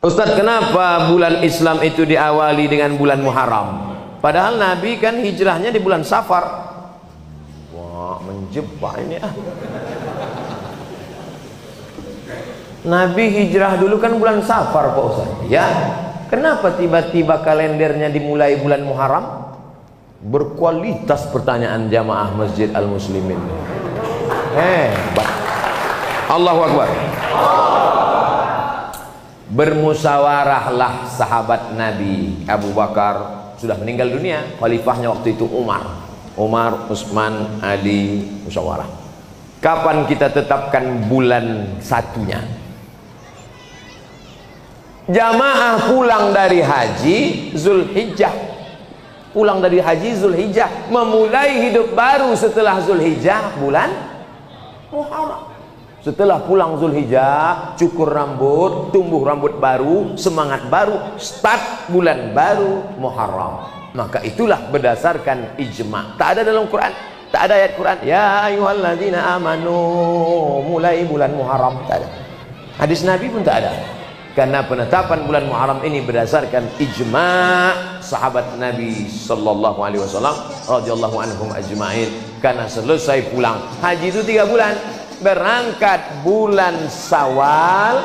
Ustadz, kenapa bulan Islam itu diawali dengan bulan Muharram? Padahal Nabi kan hijrahnya di bulan Safar. Wah, menjebak ini ah. Nabi hijrah dulu kan bulan Safar Pak Ustadz. Ya, kenapa tiba-tiba kalendernya dimulai bulan Muharram? Berkualitas pertanyaan jamaah Masjid Al-Muslimin. Hebat. Allahu Akbar. Bermusyawarahlah sahabat Nabi. Abu Bakar sudah meninggal dunia, khalifahnya waktu itu Umar, Utsman, Ali, musyawarah. Kapan kita tetapkan bulan satunya? Jamaah pulang dari haji Zulhijjah, pulang dari haji Zulhijjah, memulai hidup baru setelah Zulhijjah bulan Muharram. Setelah pulang Zulhijjah, cukur rambut, tumbuh rambut baru, semangat baru, start bulan baru Muharram. Maka itulah berdasarkan ijma. Tak ada dalam Quran, tak ada ayat Quran ya ayyuhalladzina amanu mulai bulan Muharram, tak ada. Hadis Nabi pun tak ada. Karena penetapan bulan Muharram ini berdasarkan ijma sahabat Nabi sallallahu alaihi wasallam radhiyallahu anhum ajma'in. Karena selesai pulang haji itu 3 bulan. Berangkat bulan Syawal,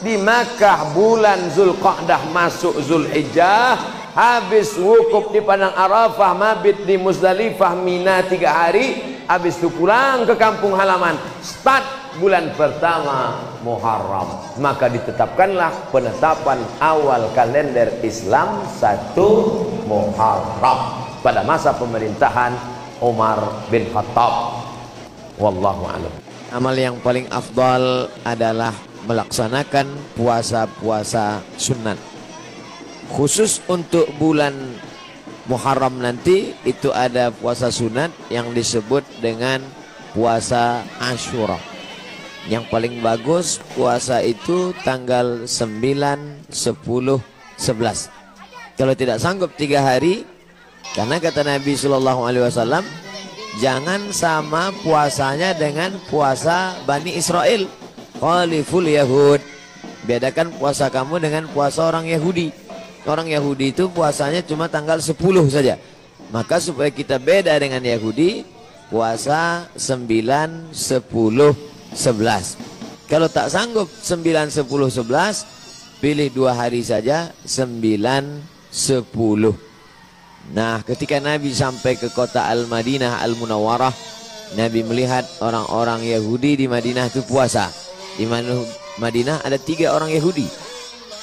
di Makkah bulan Zulqa'dah, masuk Zulhijjah, habis wukuf di padang Arafah, mabit di Muzdalifah, Mina 3 hari, habis itu pulang ke kampung halaman, start bulan pertama Muharram. Maka ditetapkanlah penetapan awal kalender Islam 1 Muharram pada masa pemerintahan Umar bin Khattab. Wallahu a'lam. Amal yang paling afdal adalah melaksanakan puasa-puasa sunat. Khusus untuk bulan Muharram nanti itu ada puasa sunat yang disebut dengan puasa Asyura. Yang paling bagus puasa itu tanggal 9, 10, 11. Kalau tidak sanggup 3 hari, karena kata Nabi SAW, jangan sama puasanya dengan puasa Bani Israel. Khaliful Yahud. Bedakan puasa kamu dengan puasa orang Yahudi. Orang Yahudi itu puasanya cuma tanggal 10 saja. Maka supaya kita beda dengan Yahudi, puasa 9, 10, 11. Kalau tak sanggup 9, 10, 11, pilih 2 hari saja, 9, 10. Nah, ketika Nabi sampai ke kota Al-Madinah Al-Munawwarah, Nabi melihat orang-orang Yahudi di Madinah itu puasa. Di Madinah ada 3 orang Yahudi.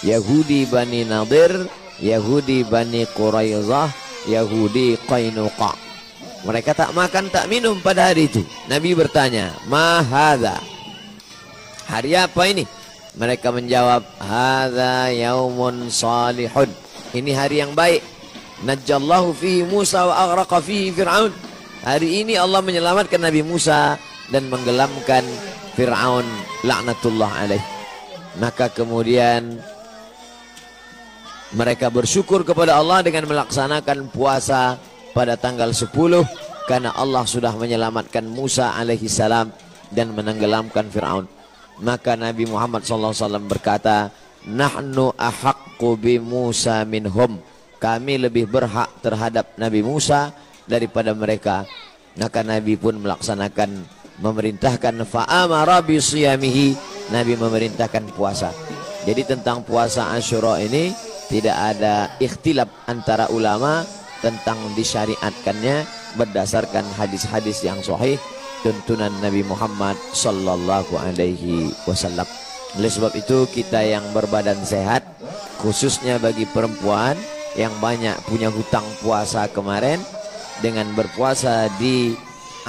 Yahudi Bani Nadir, Yahudi Bani Quraizah, Yahudi Qainuqa. Mereka tak makan, tak minum pada hari itu. Nabi bertanya, "Ma hadza?" Hari apa ini? Mereka menjawab, "Hadza yaumun salihun." Ini hari yang baik. Najjallahu fihi Musa wa aghraqa fihi Fir'aun. Hari ini Allah menyelamatkan Nabi Musa dan menggelamkan Fir'aun laknatullah alaih. Maka kemudian mereka bersyukur kepada Allah dengan melaksanakan puasa pada tanggal 10 karena Allah sudah menyelamatkan Musa alaihi salam dan menenggelamkan Fir'aun. Maka Nabi Muhammad SAW berkata, "Nahnu ahaqqu bi Musa minhum." Kami lebih berhak terhadap Nabi Musa daripada mereka. Maka Nabi pun melaksanakan, memerintahkan fa'amara bisiyamihi. Nabi memerintahkan puasa. Jadi tentang puasa Asyura ini tidak ada ikhtilaf antara ulama tentang disyariatkannya berdasarkan hadis-hadis yang sahih tuntunan Nabi Muhammad sallallahu alaihi wasallam. Oleh sebab itu kita yang berbadan sehat, khususnya bagi perempuan yang banyak punya hutang puasa kemarin, dengan berpuasa di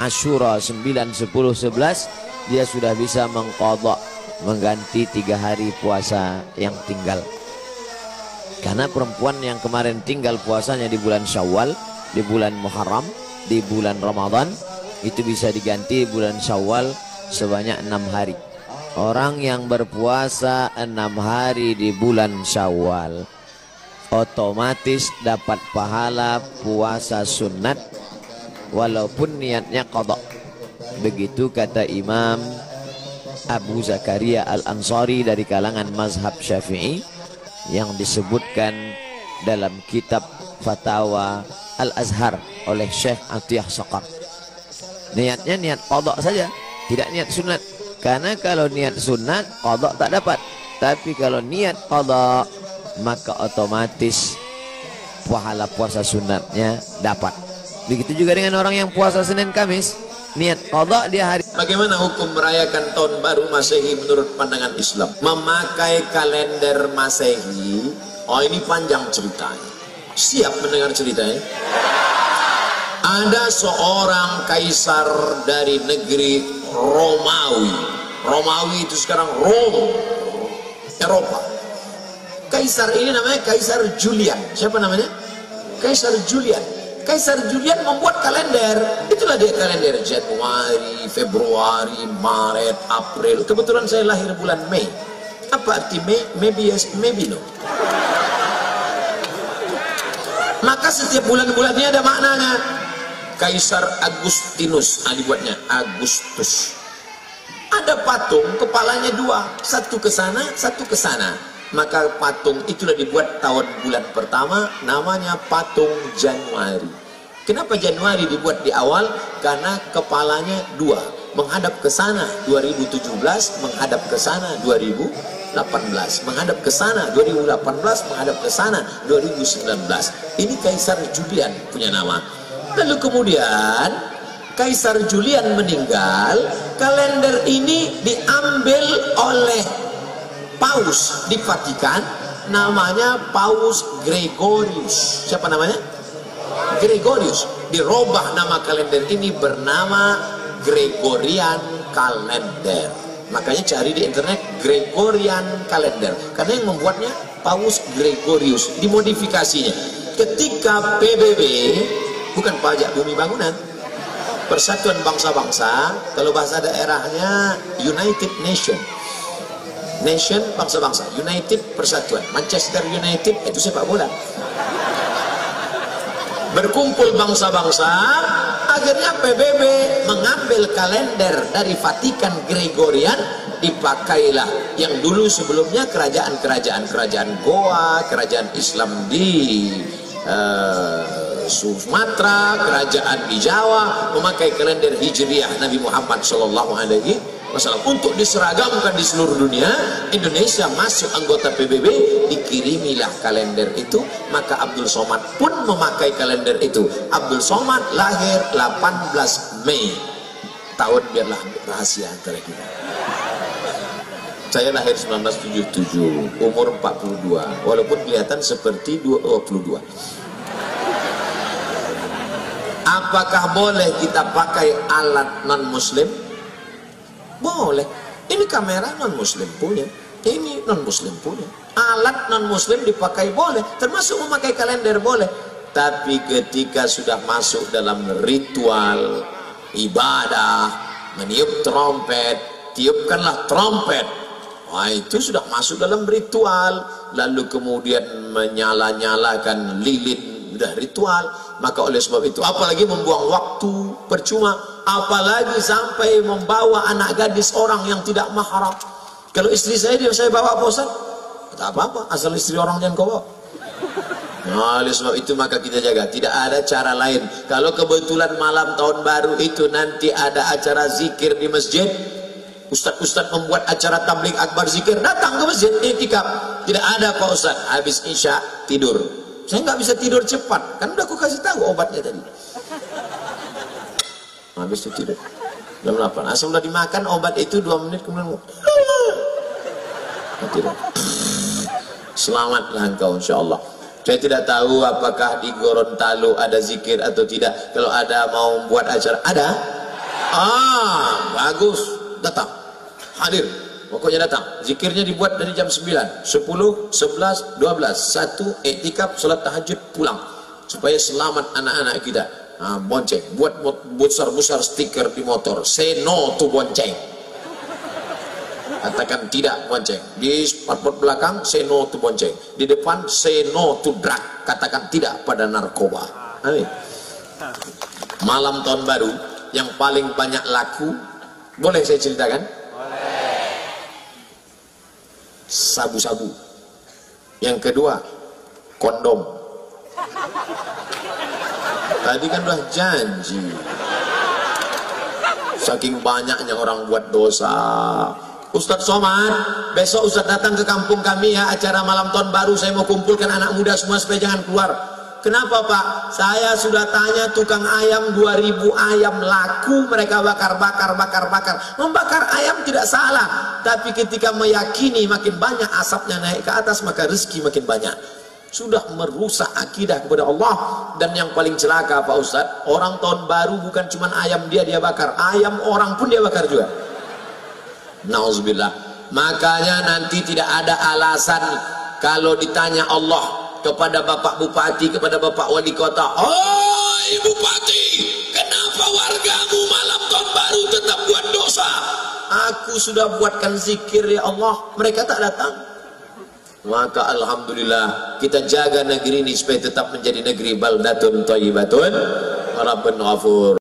Asyura 9, 10, 11 dia sudah bisa mengqadha, mengganti 3 hari puasa yang tinggal. Karena perempuan yang kemarin tinggal puasanya di bulan Syawal, di bulan Muharram, di bulan Ramadan, itu bisa diganti bulan Syawal sebanyak 6 hari. Orang yang berpuasa 6 hari di bulan Syawal otomatis dapat pahala puasa sunat walaupun niatnya qadha. Begitu kata Imam Abu Zakaria Al-Ansari dari kalangan mazhab Syafi'i. yang disebutkan dalam kitab Fatawa Al-Azhar oleh Syekh Atiyah Saqar. Niatnya niat qadha saja, tidak niat sunat. Karena kalau niat sunat qadha tak dapat. Tapi kalau niat qadha maka otomatis pahala puasa sunatnya dapat. Begitu juga dengan orang yang puasa Senin Kamis, niat qadha di hari. Bagaimana hukum merayakan tahun baru Masehi menurut pandangan Islam? Memakai kalender Masehi, oh ini panjang ceritanya. Siap mendengar ceritanya? Ada seorang kaisar dari negeri Romawi. Romawi itu sekarang Rome, Eropa. Kaisar ini namanya Kaisar Julian. Siapa namanya? Kaisar Julian. Kaisar Julian membuat kalender. Itulah dia kalender Januari, Februari, Maret, April. Kebetulan saya lahir bulan Mei. Apa arti Mei? Maybe yes, maybe no. Maka setiap bulan-bulannya ada maknanya. Kaisar Agustinus, dibuatnya Agustus. Ada patung, kepalanya dua, satu ke sana, satu ke sana. Maka patung itulah dibuat tahun bulan pertama, namanya patung Januari. Kenapa Januari dibuat di awal? Karena kepalanya dua, menghadap ke sana 2017, menghadap ke sana 2018, menghadap ke sana 2018, menghadap ke sana 2019. Ini Kaisar Julian punya nama. Lalu kemudian Kaisar Julian meninggal, kalender ini diambil oleh Paus di Vatikan, namanya Paus Gregorius. Siapa namanya? Gregorius. Dirubah nama kalender ini bernama Gregorian Calendar. Makanya cari di internet Gregorian Calendar, karena yang membuatnya Paus Gregorius. Dimodifikasinya ketika PBB, bukan pajak bumi bangunan, Persatuan Bangsa-Bangsa, kalau bahasa daerahnya United Nation, Nation bangsa-bangsa, United persatuan, Manchester United itu sepak bola. Berkumpul bangsa-bangsa, akhirnya PBB mengambil kalender dari Vatikan Gregorian, dipakailah yang dulu sebelumnya kerajaan Goa, kerajaan Islam di Sumatera, kerajaan di Jawa memakai kalender Hijriah Nabi Muhammad SAW untuk diseragamkan di seluruh dunia. Indonesia masuk anggota PBB, dikirimilah kalender itu. Maka Abdul Somad pun memakai kalender itu. Abdul Somad lahir 18 Mei. Tahun biarlah rahasia antara kita. Saya lahir 1977, umur 42, walaupun kelihatan seperti 22. Apakah boleh kita pakai alat non-muslim? Boleh. Ini kamera non-muslim punya, ini non-muslim punya. Alat non-muslim dipakai boleh, termasuk memakai kalender boleh. Tapi ketika sudah masuk dalam ritual ibadah, meniup trompet, tiupkanlah trompet, wah itu sudah masuk dalam ritual. Lalu kemudian menyala-nyalakan lilin, sudah ritual. Maka oleh sebab itu, apalagi membuang waktu percuma, apalagi sampai membawa anak gadis orang yang tidak mahram. Kalau istri saya bawa Pak Ustaz, tak apa-apa, asal istri orang jangan kau bawa. Nah, oleh sebab itu maka kita jaga, tidak ada cara lain. Kalau kebetulan malam tahun baru itu nanti ada acara zikir di masjid, ustaz-ustaz membuat acara tabligh akbar zikir, datang ke masjid, iktikaf. Tidak ada Pak Ustaz, habis isya tidur. Saya nggak bisa tidur cepat, kan udah aku kasih tahu obatnya tadi. Habis itu tidur jam 8, asal udah dimakan obat itu 2 menit kemudian tidur. Selamatlah engkau insyaallah. Saya tidak tahu apakah di Gorontalo ada zikir atau tidak. Kalau ada mau buat acara, ada? Bagus, datang, hadir. Pokoknya datang. Zikirnya dibuat dari jam 9, 10, 11, 12, 1 iktikaf, salat tahajud, pulang. Supaya selamat anak-anak kita. Bonceng, buat besar-besar stiker di motor. Say no to bonceng. Katakan tidak bonceng. Di spotlight belakang say no to bonceng. Di depan say no to drug. Katakan tidak pada narkoba. Amin. Malam tahun baru yang paling banyak laku, boleh saya ceritakan? Sabu-sabu. Yang kedua, kondom. Tadi kan udah janji. Saking banyaknya orang buat dosa. Ustadz Somad, besok Ustadz datang ke kampung kami ya, acara malam tahun baru. Saya mau kumpulkan anak muda semua supaya jangan keluar. Kenapa Pak? Saya sudah tanya tukang ayam, 2000 ayam laku, mereka bakar. Membakar ayam tidak salah, tapi ketika meyakini makin banyak asapnya naik ke atas, maka rezeki makin banyak. Sudah merusak akidah kepada Allah. Dan yang paling celaka Pak Ustadz, orang tahun baru bukan cuma ayam dia bakar, ayam orang pun dia bakar juga. Nauzubillah. Makanya nanti tidak ada alasan kalau ditanya Allah kepada Bapak Bupati, kepada Bapak Wali Kota, "Oh Bupati, kenapa wargamu malam tahun baru tetap buat dosa?" Aku sudah buatkan zikir ya Allah, mereka tak datang. Maka alhamdulillah kita jaga negeri ini supaya tetap menjadi negeri baldatun thayyibatun rabbun ghafur.